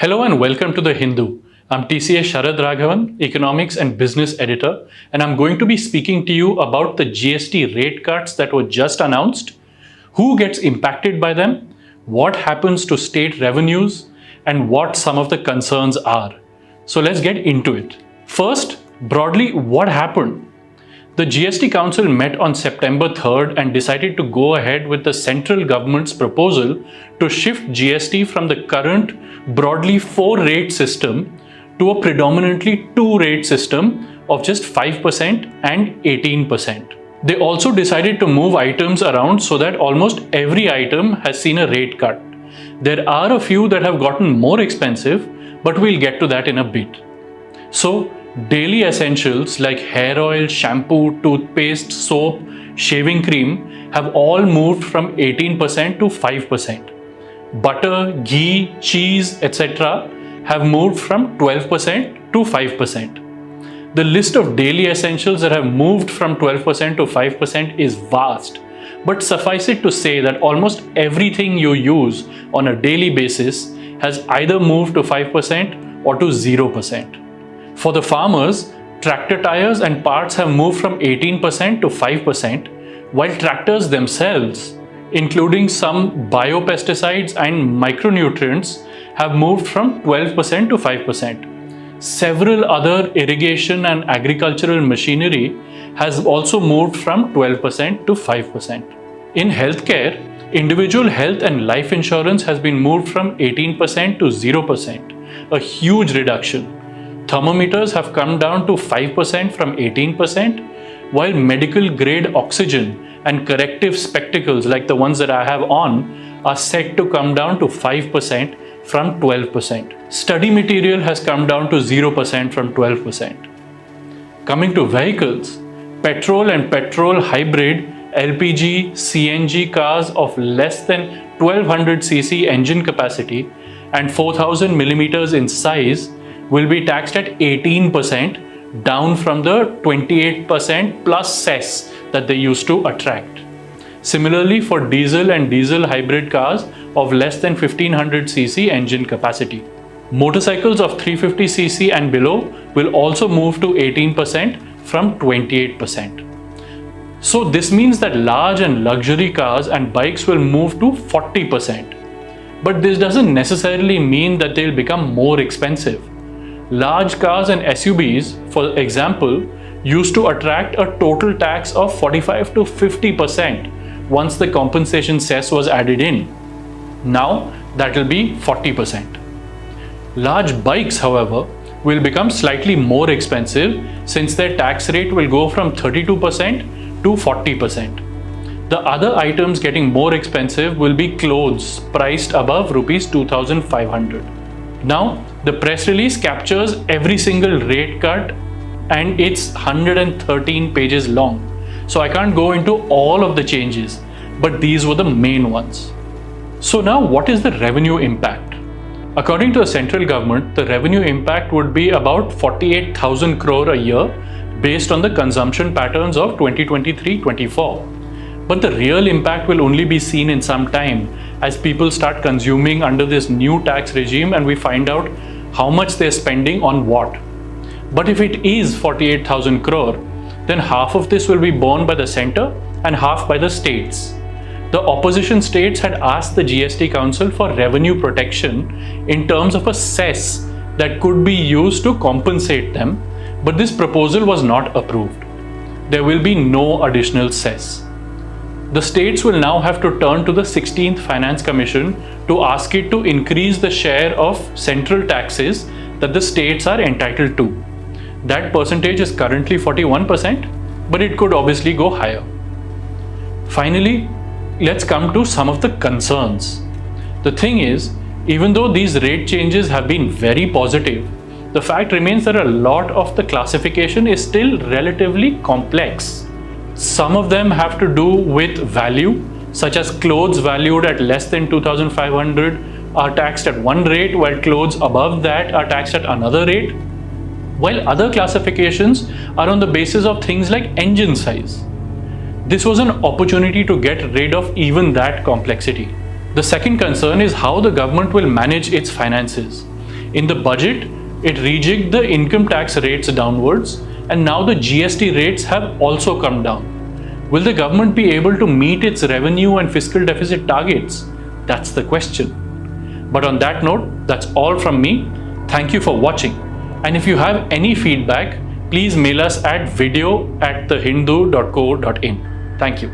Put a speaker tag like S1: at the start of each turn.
S1: Hello and welcome to The Hindu. I'm TCA Sharad Raghavan, Economics and Business Editor, and I'm going to be speaking to you about the GST rate cuts that were just announced, who gets impacted by them, what happens to state revenues, and what some of the concerns are. So let's get into it. First, broadly, what happened? The GST Council met on September 3rd and decided to go ahead with the central government's proposal to shift GST from the current broadly 4-rate system to a predominantly 2-rate system of just 5% and 18%. They also decided to move items around so that almost every item has seen a rate cut. There are a few that have gotten more expensive, but we'll get to that in a bit. So, daily essentials like hair oil, shampoo, toothpaste, soap, shaving cream have all moved from 18% to 5%. Butter, ghee, cheese, etc. have moved from 12% to 5%. The list of daily essentials that have moved from 12% to 5% is vast, but suffice it to say that almost everything you use on a daily basis has either moved to 5% or to 0%. For the farmers, tractor tires and parts have moved from 18% to 5%, while tractors themselves, including some biopesticides and micronutrients, have moved from 12% to 5%. Several other irrigation and agricultural machinery has also moved from 12% to 5%. In healthcare, individual health and life insurance has been moved from 18% to 0%, a huge reduction. Thermometers have come down to 5% from 18%, while medical grade oxygen and corrective spectacles like the ones that I have on are set to come down to 5% from 12%. Study material has come down to 0% from 12%. Coming to vehicles, petrol and petrol hybrid, LPG, CNG cars of less than 1200cc engine capacity and 4000 millimeters in size will be taxed at 18%, down from the 28% plus cess that they used to attract. Similarly, for diesel and diesel hybrid cars of less than 1500cc engine capacity. Motorcycles of 350cc and below will also move to 18% from 28%. So this means that large and luxury cars and bikes will move to 40%. But this doesn't necessarily mean that they'll become more expensive. Large cars and SUVs, for example, used to attract a total tax of 45 to 50% once the compensation cess was added in. Now that will be 40%. Large bikes, however, will become slightly more expensive since their tax rate will go from 32% to 40%. The other items getting more expensive will be clothes priced above Rs 2,500. Now, the press release captures every single rate cut and it's 113 pages long. So I can't go into all of the changes, but these were the main ones. So now what is the revenue impact? According to the central government, the revenue impact would be about 48,000 crore a year based on the consumption patterns of 2023-24. But the real impact will only be seen in some time as people start consuming under this new tax regime and we find out how much they're spending on what. But if it is 48,000 crore, then half of this will be borne by the center and half by the states. The opposition states had asked the GST Council for revenue protection in terms of a cess that could be used to compensate them, but this proposal was not approved. There will be no additional cess. The states will now have to turn to the 16th Finance Commission to ask it to increase the share of central taxes that the states are entitled to. That percentage is currently 41%, but it could obviously go higher. Finally, let's come to some of the concerns. The thing is, even though these rate changes have been very positive, the fact remains that a lot of the classification is still relatively complex. Some of them have to do with value, such as clothes valued at less than 2,500 are taxed at one rate, while clothes above that are taxed at another rate, while other classifications are on the basis of things like engine size. This was an opportunity to get rid of even that complexity. The second concern is how the government will manage its finances. In the budget, it rejigged the income tax rates downwards, and now the GST rates have also come down. Will the government be able to meet its revenue and fiscal deficit targets? That's the question. But on that note, that's all from me. Thank you for watching. And if you have any feedback, please mail us at video@thehindu.co.in. Thank you.